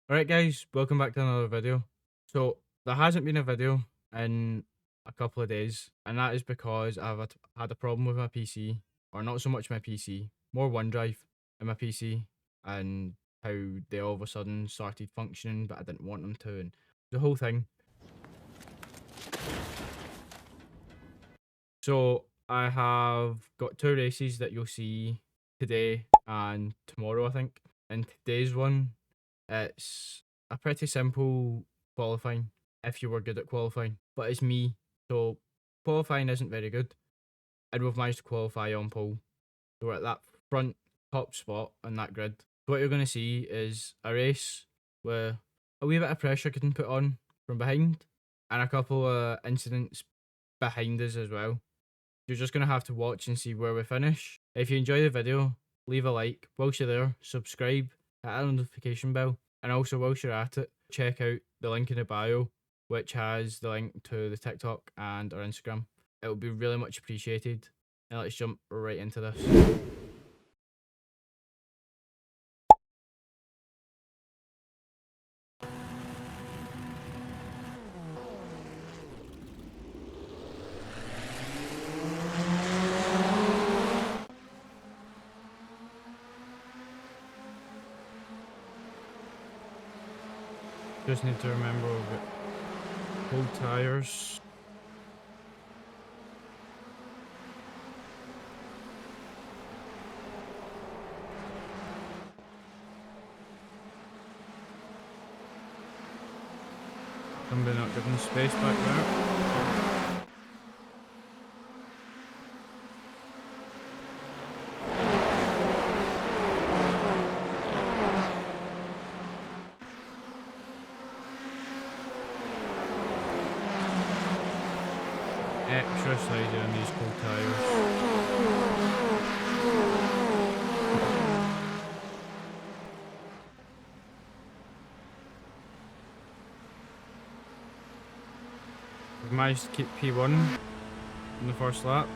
Alright guys, welcome back to another video. So there hasn't been a video in a couple of days, and that is because I've had a problem with my PC, or not so much my PC, more OneDrive in my PC, and how they all of a sudden started functioning but I didn't want them to, and the whole thing. So I have got two races that you'll see today and tomorrow, I think. In today's one, it's a pretty simple qualifying if you were good at qualifying, but it's me, so qualifying isn't very good, and we've managed to qualify on pole. So we're at that front top spot on that grid. So what you're going to see is a race with a wee bit of pressure getting put on from behind, and a couple of incidents behind us as well. You're just going to have to watch and see where we finish. If you enjoy the video, leave a like. Whilst you're there, subscribe, hit that notification bell, and also whilst you're at it, check out the link in the bio, which has the link to the TikTok and our Instagram. It would be really much appreciated. Now let's jump right into this. Just need to remember about cold tires. Somebody not giving space back there. Extra slidey on these cold tires. We've managed to keep P1 in the first lap,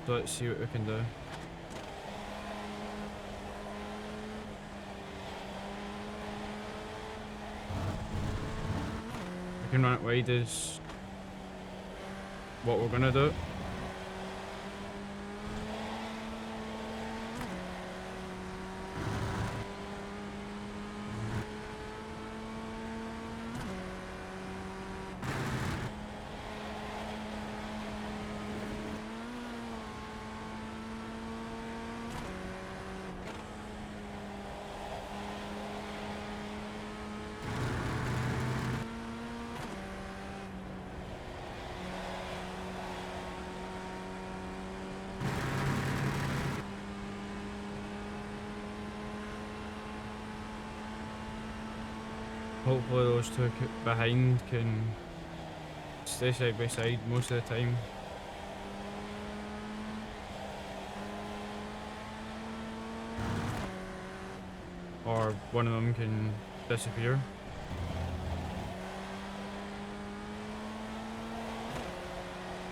so let's see what we can do. We can run it wide is what we're gonna do. Hopefully those two behind can stay side by side most of the time. Or one of them can disappear.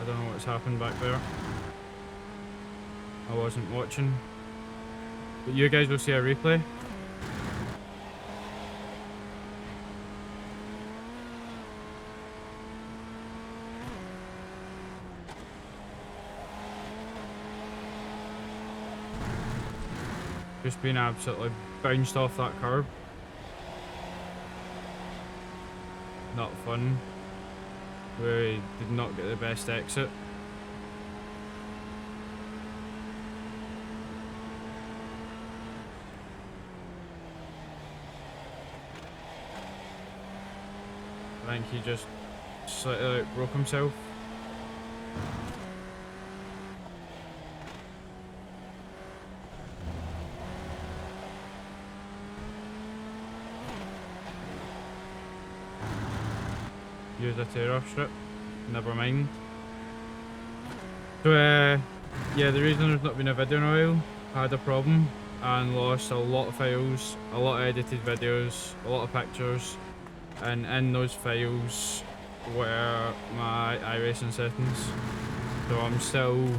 I don't know what's happened back there. I wasn't watching. But you guys will see a replay. Just being absolutely bounced off that curb. Not fun. We did not get the best exit. I think he just slightly broke himself. Use a tear off strip, never mind. So yeah, the reason there's not been a video in a while, I had a problem and lost a lot of files, a lot of edited videos, a lot of pictures, and in those files were my iRacing settings. So I'm still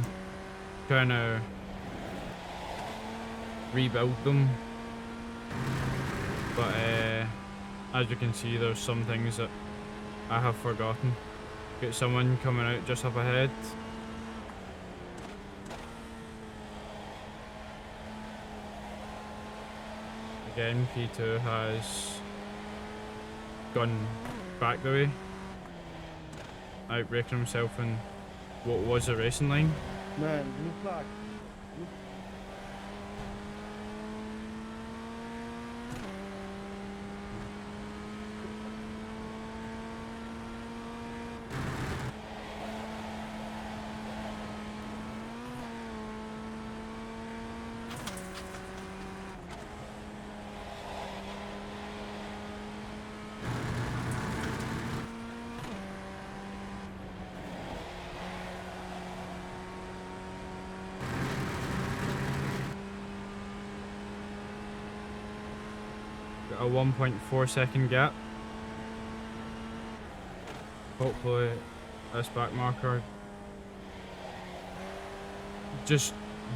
trying to rebuild them, but as you can see, there's some things that I have forgotten. Got someone coming out just up ahead. Again, P2 has gone back the way, outbraking himself in what was a racing line. Man, blue flag. Got a 1.4 second gap. Hopefully this back marker just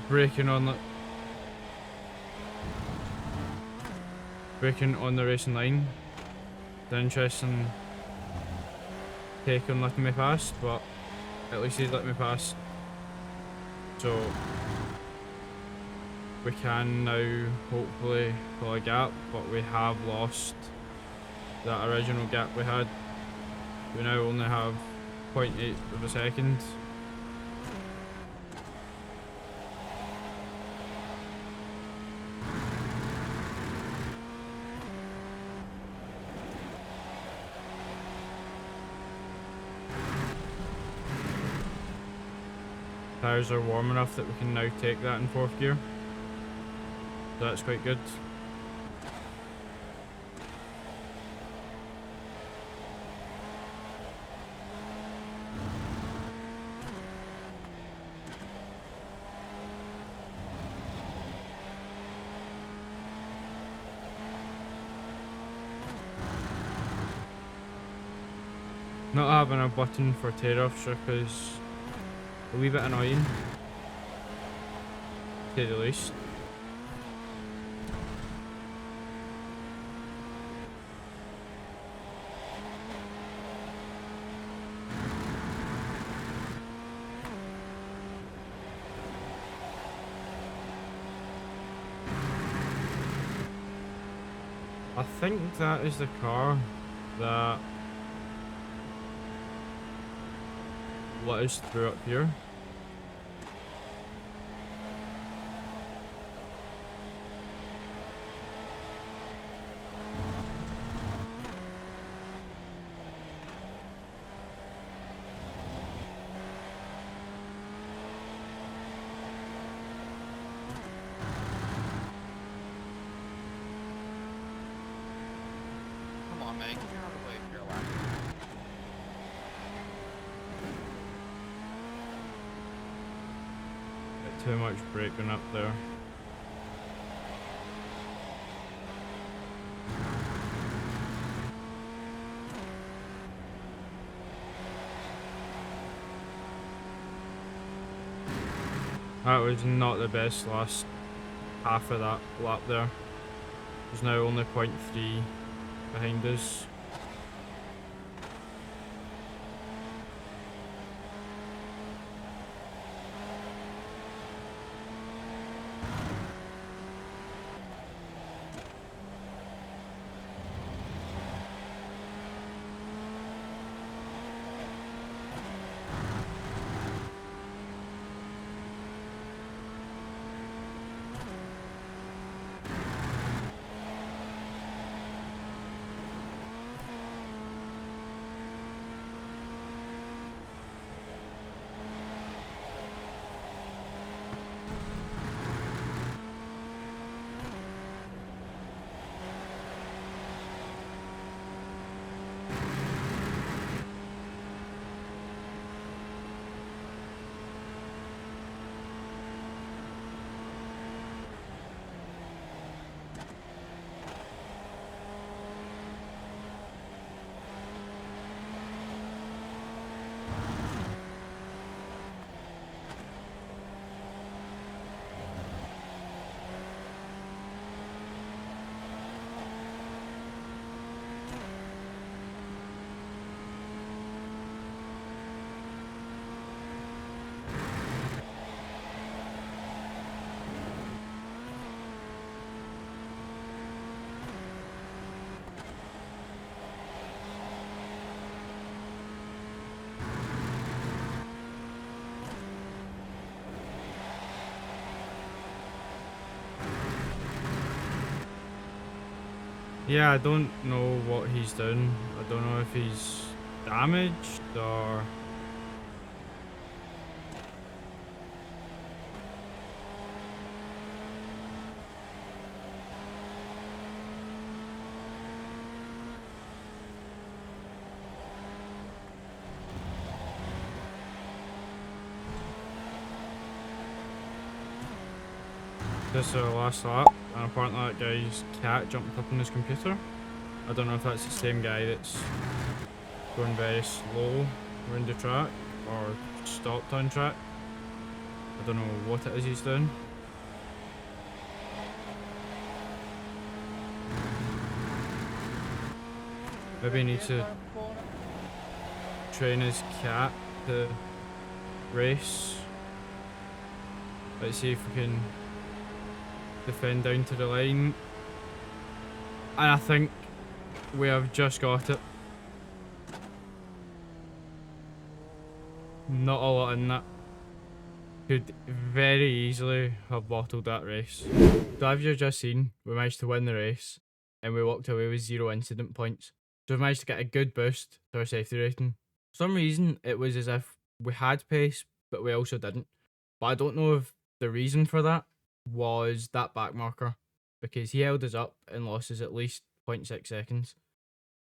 braking on the racing line. The interesting take on letting me pass, but at least he's let me pass. So we can now hopefully pull a gap, but we have lost that original gap we had. We now only have 0.8 of a second. Tyres are warm enough that we can now take that in 4th gear. So that's quite good. Not having a button for tear-off strip is a wee bit annoying, to say the least. I think that is the car that let us through up here. Come on, man, get out of the way if you're allowed. Bit too much braking up there. That was not the best last half of that lap there. There's now only 0.3 behind us. Yeah, I don't know what he's done. I don't know if he's damaged or. This is our last lap, and apparently that guy's cat jumped up on his computer. I don't know if that's the same guy that's going very slow around the track or stopped on track. I don't know what it is he's doing. Maybe he needs to train his cat to race. Let's see if we can defend down to the line. And I think we have just got it. Not a lot in that. Could very easily have bottled that race. So as you've just seen, we managed to win the race and we walked away with 0 incident points. So we managed to get a good boost to our safety rating. For some reason, it was as if we had pace, but we also didn't. But I don't know if the reason for that was that back marker, because he held us up and lost us at least 0.6 seconds.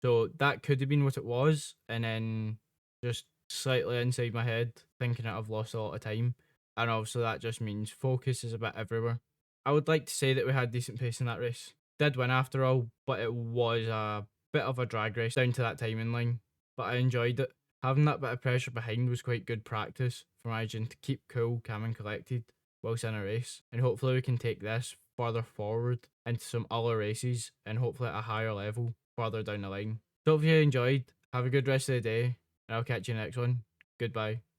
So that could have been what it was, and then just slightly inside my head thinking that I've lost a lot of time. And obviously that just means focus is a bit everywhere. I would like to say that we had decent pace in that race. Did win after all, but it was a bit of a drag race down to that timing line. But I enjoyed it. Having that bit of pressure behind was quite good practice for managing to keep cool, calm and collected whilst in a race. And hopefully we can take this further forward into some other races and hopefully at a higher level further down the line. So if you enjoyed, have a good rest of the day and I'll catch you next one. Goodbye.